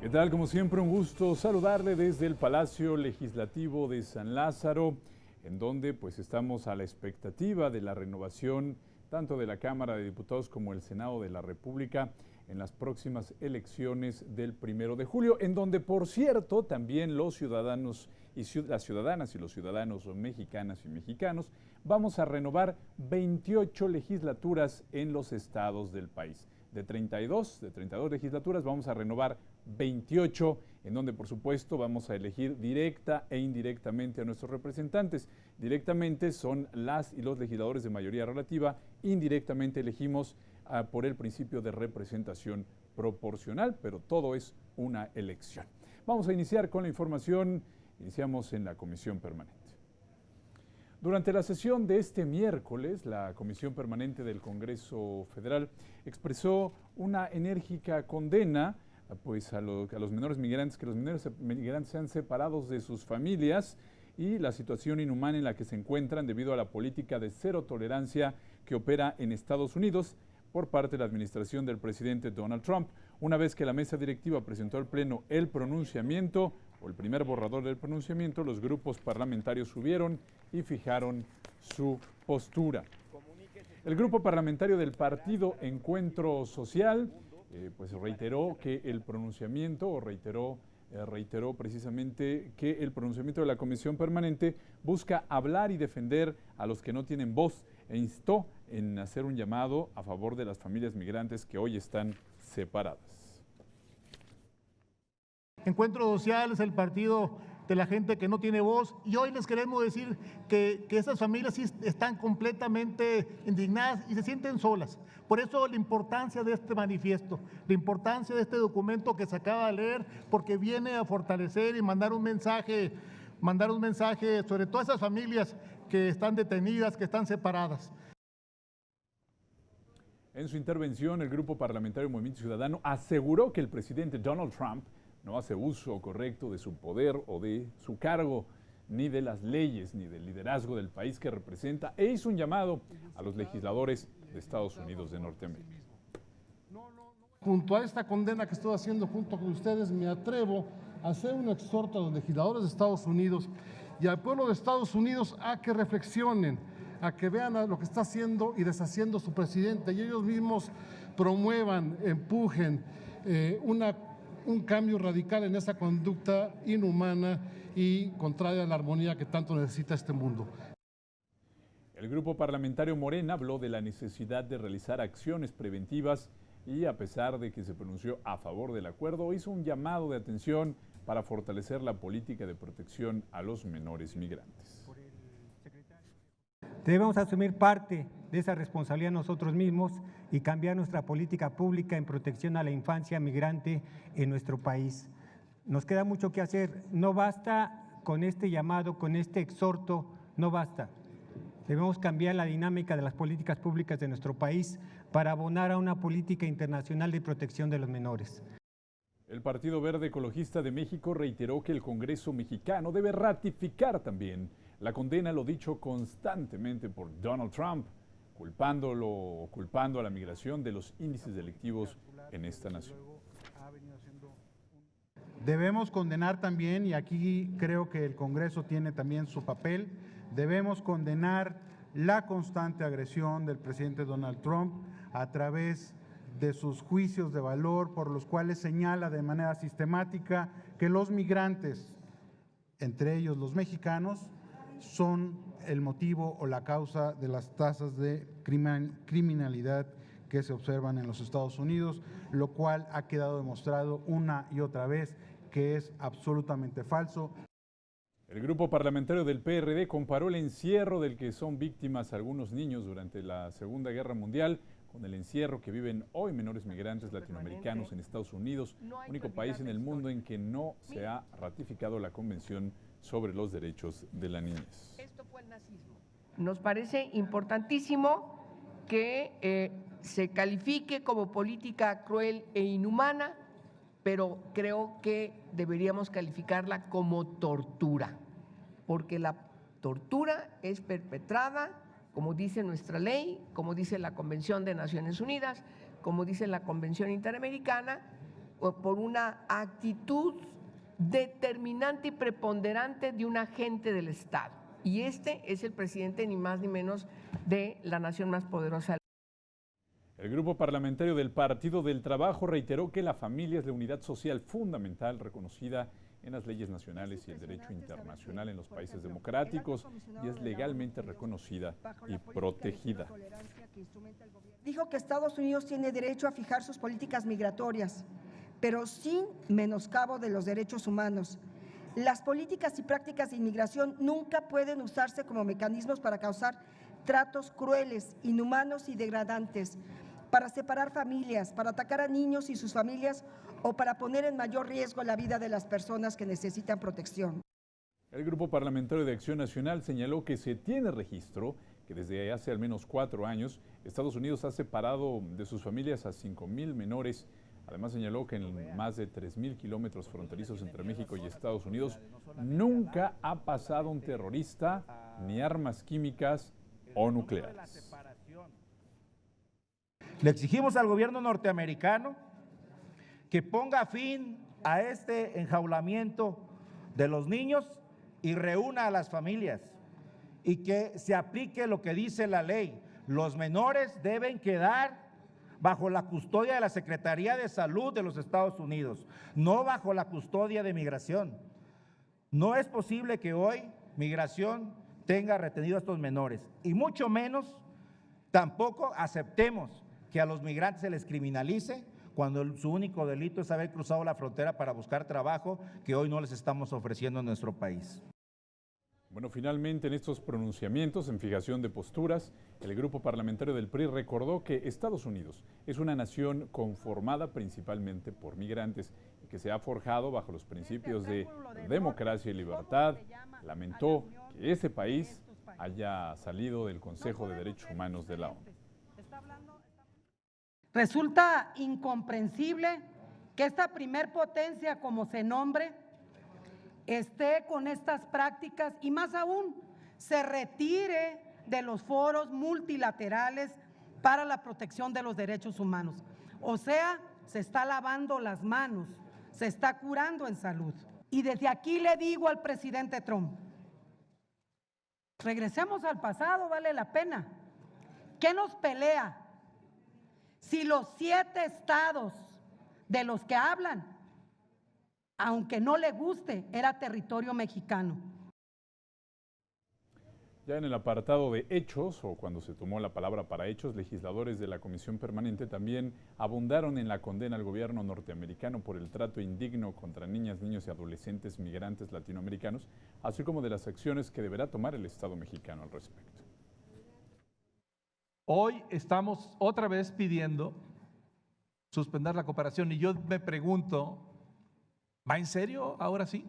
¿Qué tal? Como siempre, un gusto saludarle desde el Palacio Legislativo de San Lázaro, en donde pues estamos a la expectativa de la renovación tanto de la Cámara de Diputados como el Senado de la República en las próximas elecciones del 1 de julio, en donde, por cierto, también los ciudadanos y las ciudadanas y los ciudadanos mexicanas y mexicanos vamos a renovar 28 legislaturas en los estados del país. De 32 legislaturas vamos a renovar 28, en donde por supuesto vamos a elegir directa e indirectamente a nuestros representantes. Directamente son las y los legisladores de mayoría relativa, indirectamente elegimos por el principio de representación proporcional, pero todo es una elección. Vamos a iniciar con la información, iniciamos en la Comisión Permanente. Durante la sesión de este miércoles, la Comisión Permanente del Congreso Federal expresó una enérgica condena pues, a los menores migrantes, que los menores migrantes sean separados de sus familias y la situación inhumana en la que se encuentran debido a la política de cero tolerancia que opera en Estados Unidos por parte de la administración del presidente Donald Trump. Una vez que la mesa directiva presentó al Pleno el pronunciamiento, o el primer borrador del pronunciamiento, los grupos parlamentarios subieron y fijaron su postura. El grupo parlamentario del Partido Encuentro Social pues reiteró que el pronunciamiento, o reiteró precisamente que el pronunciamiento de la Comisión Permanente busca hablar y defender a los que no tienen voz e instó en hacer un llamado a favor de las familias migrantes que hoy están separadas. Encuentro Social es el partido de la gente que no tiene voz y hoy les queremos decir que esas familias sí están completamente indignadas y se sienten solas. Por eso la importancia de este manifiesto, la importancia de este documento que se acaba de leer, porque viene a fortalecer y mandar un mensaje sobre todas esas familias que están detenidas, que están separadas. En su intervención, el grupo parlamentario Movimiento Ciudadano aseguró que el presidente Donald Trump no hace uso correcto de su poder o de su cargo, ni de las leyes, ni del liderazgo del país que representa, e hizo un llamado a los legisladores de Estados Unidos de Norteamérica. Junto a esta condena que estoy haciendo junto con ustedes, me atrevo a hacer un exhorto a los legisladores de Estados Unidos y al pueblo de Estados Unidos a que reflexionen, a que vean a lo que está haciendo y deshaciendo su presidente y ellos mismos promuevan, empujen un cambio radical en esa conducta inhumana y contraria a la armonía que tanto necesita este mundo. El grupo parlamentario Morena habló de la necesidad de realizar acciones preventivas y, a pesar de que se pronunció a favor del acuerdo, hizo un llamado de atención para fortalecer la política de protección a los menores migrantes. Debemos asumir parte de esa responsabilidad nosotros mismos y cambiar nuestra política pública en protección a la infancia migrante en nuestro país. Nos queda mucho que hacer. No basta con este llamado, con este exhorto, no basta. Debemos cambiar la dinámica de las políticas públicas de nuestro país para abonar a una política internacional de protección de los menores. El Partido Verde Ecologista de México reiteró que el Congreso mexicano debe ratificar también la condena a lo dicho constantemente por Donald Trump, culpando a la migración de los índices delictivos en esta nación. Debemos condenar también, y aquí creo que el Congreso tiene también su papel, debemos condenar la constante agresión del presidente Donald Trump a través de sus juicios de valor por los cuales señala de manera sistemática que los migrantes, entre ellos los mexicanos, son el motivo o la causa de las tasas de criminalidad que se observan en los Estados Unidos, lo cual ha quedado demostrado una y otra vez que es absolutamente falso. El grupo parlamentario del PRD comparó el encierro del que son víctimas algunos niños durante la Segunda Guerra Mundial con el encierro que viven hoy menores migrantes latinoamericanos en Estados Unidos, único país en el mundo en que no se ha ratificado la Convención sobre los Derechos de la Niñez. Esto fue el nazismo. Nos parece importantísimo que se califique como política cruel e inhumana, pero creo que deberíamos calificarla como tortura, porque la tortura es perpetrada, como dice nuestra ley, como dice la Convención de Naciones Unidas, como dice la Convención Interamericana, por una actitud determinante y preponderante de un agente del Estado. Y este es el presidente ni más ni menos de la nación más poderosa. El grupo parlamentario del Partido del Trabajo reiteró que la familia es la unidad social fundamental reconocida en las leyes nacionales y el derecho internacional en los países democráticos y es legalmente reconocida y protegida. Dijo que Estados Unidos tiene derecho a fijar sus políticas migratorias, pero sin menoscabo de los derechos humanos. Las políticas y prácticas de inmigración nunca pueden usarse como mecanismos para causar tratos crueles, inhumanos y degradantes, para separar familias, para atacar a niños y sus familias o para poner en mayor riesgo la vida de las personas que necesitan protección. El Grupo Parlamentario de Acción Nacional señaló que se tiene registro que desde hace al menos 4 años Estados Unidos ha separado de sus familias a 5,000 menores. Además señaló que en más de 3,000 kilómetros fronterizos entre México y Estados Unidos nunca ha pasado un terrorista, ni armas químicas o nucleares. Le exigimos al gobierno norteamericano que ponga fin a este enjaulamiento de los niños y reúna a las familias y que se aplique lo que dice la ley. Los menores deben quedar bajo la custodia de la Secretaría de Salud de los Estados Unidos, no bajo la custodia de Migración. No es posible que hoy Migración tenga retenido a estos menores y mucho menos tampoco aceptemos que a los migrantes se les criminalice cuando su único delito es haber cruzado la frontera para buscar trabajo que hoy no les estamos ofreciendo en nuestro país. Bueno, finalmente en estos pronunciamientos en fijación de posturas, el grupo parlamentario del PRI recordó que Estados Unidos es una nación conformada principalmente por migrantes y que se ha forjado bajo los principios de democracia y libertad. Lamentó que ese país haya salido del Consejo de Derechos Humanos de la ONU. Resulta incomprensible que esta primer potencia, como se nombre, esté con estas prácticas y más aún se retire de los foros multilaterales para la protección de los derechos humanos. O sea, se está lavando las manos, se está curando en salud. Y desde aquí le digo al presidente Trump, regresemos al pasado, vale la pena. ¿Qué nos pelea? Si los 7 estados de los que hablan, aunque no le guste, era territorio mexicano. Ya en el apartado de hechos, o cuando se tomó la palabra para hechos, legisladores de la Comisión Permanente también abundaron en la condena al gobierno norteamericano por el trato indigno contra niñas, niños y adolescentes migrantes latinoamericanos, así como de las acciones que deberá tomar el Estado mexicano al respecto. Hoy estamos otra vez pidiendo suspender la cooperación y yo me pregunto, ¿va en serio ahora sí?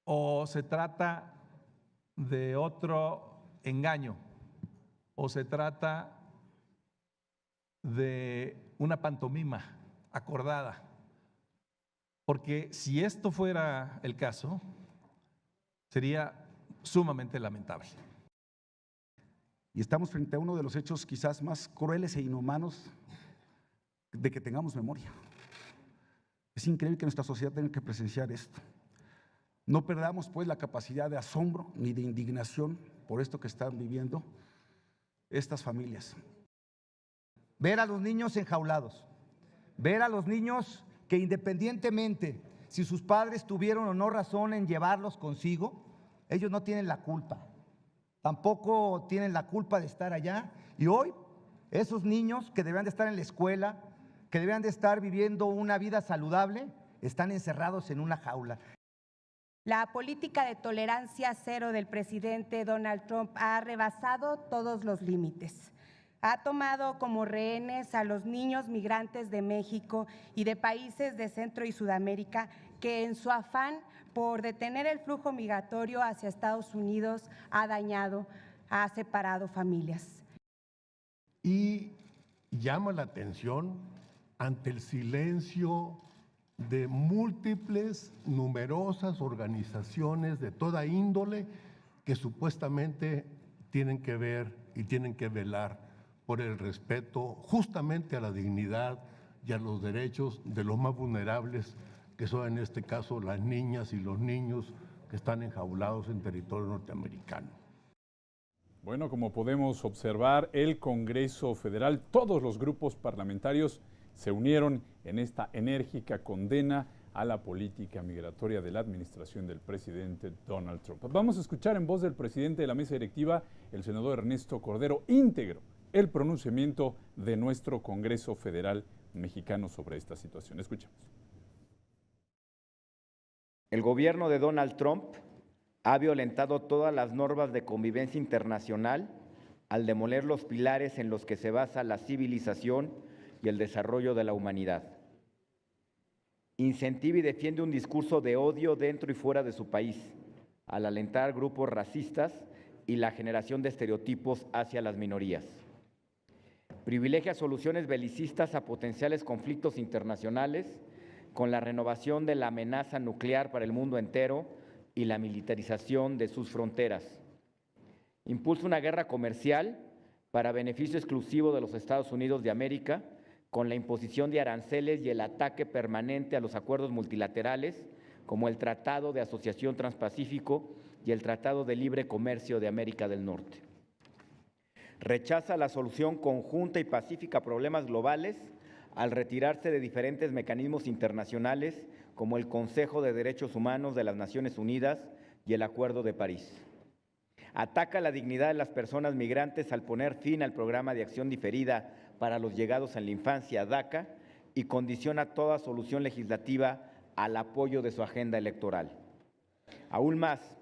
¿O se trata de otro engaño? ¿O se trata de una pantomima acordada? Porque si esto fuera el caso, sería sumamente lamentable. Y estamos frente a uno de los hechos quizás más crueles e inhumanos de que tengamos memoria. Es increíble que nuestra sociedad tenga que presenciar esto. No perdamos pues la capacidad de asombro ni de indignación por esto que están viviendo estas familias. Ver a los niños enjaulados, ver a los niños que independientemente si sus padres tuvieron o no razón en llevarlos consigo, ellos no tienen la culpa. Tampoco tienen la culpa de estar allá. Y hoy, esos niños que debían de estar en la escuela, que debían de estar viviendo una vida saludable, están encerrados en una jaula. La política de tolerancia cero del presidente Donald Trump ha rebasado todos los límites. Ha tomado como rehenes a los niños migrantes de México y de países de Centro y Sudamérica que en su afán por detener el flujo migratorio hacia Estados Unidos ha separado familias. Y llama la atención ante el silencio de múltiples, numerosas organizaciones de toda índole que supuestamente tienen que ver y tienen que velar por el respeto justamente a la dignidad y a los derechos de los más vulnerables, que son en este caso las niñas y los niños que están enjaulados en territorio norteamericano. Bueno, como podemos observar, el Congreso Federal, todos los grupos parlamentarios se unieron en esta enérgica condena a la política migratoria de la administración del presidente Donald Trump. Vamos a escuchar en voz del presidente de la mesa directiva, el senador Ernesto Cordero, íntegro el pronunciamiento de nuestro Congreso Federal mexicano sobre esta situación. Escuchemos. El gobierno de Donald Trump ha violentado todas las normas de convivencia internacional al demoler los pilares en los que se basa la civilización y el desarrollo de la humanidad. Incentiva y defiende un discurso de odio dentro y fuera de su país, al alentar grupos racistas y la generación de estereotipos hacia las minorías. Privilegia soluciones belicistas a potenciales conflictos internacionales con la renovación de la amenaza nuclear para el mundo entero y la militarización de sus fronteras. Impulsa una guerra comercial para beneficio exclusivo de los Estados Unidos de América, con la imposición de aranceles y el ataque permanente a los acuerdos multilaterales, como el Tratado de Asociación Transpacífico y el Tratado de Libre Comercio de América del Norte. Rechaza la solución conjunta y pacífica a problemas globales al retirarse de diferentes mecanismos internacionales como el Consejo de Derechos Humanos de las Naciones Unidas y el Acuerdo de París. Ataca la dignidad de las personas migrantes al poner fin al programa de acción diferida para los llegados en la infancia, DACA, y condiciona toda solución legislativa al apoyo de su agenda electoral. Aún más,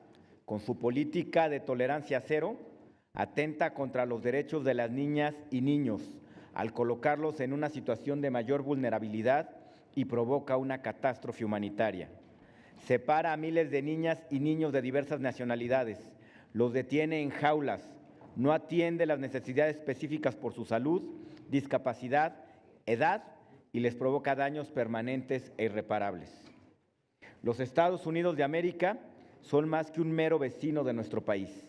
con su política de tolerancia cero, atenta contra los derechos de las niñas y niños al colocarlos en una situación de mayor vulnerabilidad y provoca una catástrofe humanitaria. Separa a miles de niñas y niños de diversas nacionalidades, los detiene en jaulas, no atiende las necesidades específicas por su salud, discapacidad, edad y les provoca daños permanentes e irreparables. Los Estados Unidos de América son más que un mero vecino de nuestro país.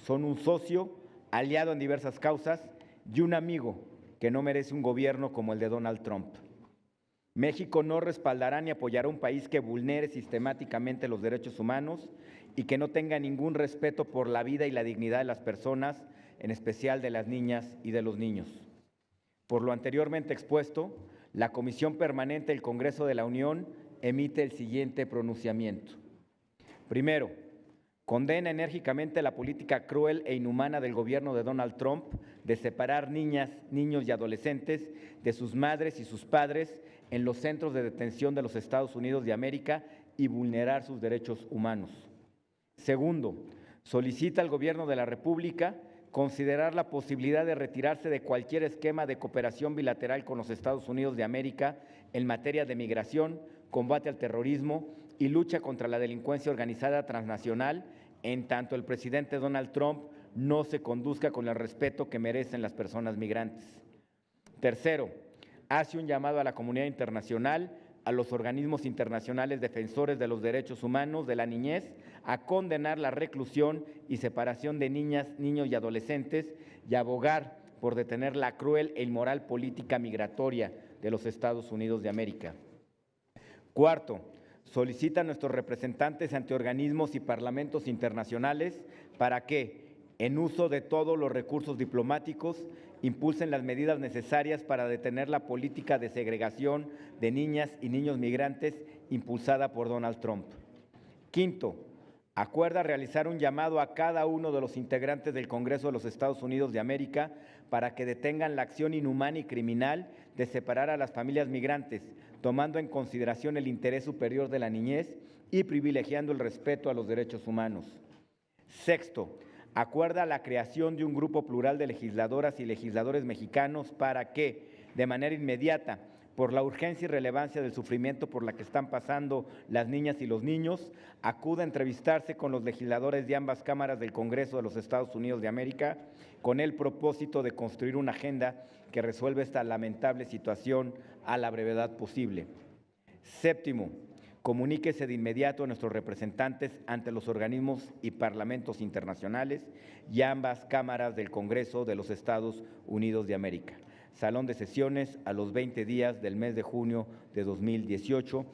Son un socio, aliado en diversas causas y un amigo que no merece un gobierno como el de Donald Trump. México no respaldará ni apoyará un país que vulnere sistemáticamente los derechos humanos y que no tenga ningún respeto por la vida y la dignidad de las personas, en especial de las niñas y de los niños. Por lo anteriormente expuesto, la Comisión Permanente del Congreso de la Unión emite el siguiente pronunciamiento. Primero, condena enérgicamente la política cruel e inhumana del gobierno de Donald Trump de separar niñas, niños y adolescentes de sus madres y sus padres en los centros de detención de los Estados Unidos de América y vulnerar sus derechos humanos. Segundo, solicita al gobierno de la República considerar la posibilidad de retirarse de cualquier esquema de cooperación bilateral con los Estados Unidos de América en materia de migración, combate al terrorismo y lucha contra la delincuencia organizada transnacional, en tanto el presidente Donald Trump no se conduzca con el respeto que merecen las personas migrantes. Tercero, hace un llamado a la comunidad internacional, a los organismos internacionales defensores de los derechos humanos de la niñez, a condenar la reclusión y separación de niñas, niños y adolescentes y a abogar por detener la cruel e inmoral política migratoria de los Estados Unidos de América. Cuarto, solicita a nuestros representantes ante organismos y parlamentos internacionales para que, en uso de todos los recursos diplomáticos, impulsen las medidas necesarias para detener la política de segregación de niñas y niños migrantes impulsada por Donald Trump. Quinto, acuerda realizar un llamado a cada uno de los integrantes del Congreso de los Estados Unidos de América para que detengan la acción inhumana y criminal de separar a las familias migrantes, tomando en consideración el interés superior de la niñez y privilegiando el respeto a los derechos humanos. Sexto, acuerda la creación de un grupo plural de legisladoras y legisladores mexicanos para que, de manera inmediata, por la urgencia y relevancia del sufrimiento por la que están pasando las niñas y los niños, acuda a entrevistarse con los legisladores de ambas cámaras del Congreso de los Estados Unidos de América con el propósito de construir una agenda que resuelva esta lamentable situación a la brevedad posible. Séptimo, comuníquese de inmediato a nuestros representantes ante los organismos y parlamentos internacionales y ambas cámaras del Congreso de los Estados Unidos de América. salón de sesiones a los 20 días del mes de junio de 2018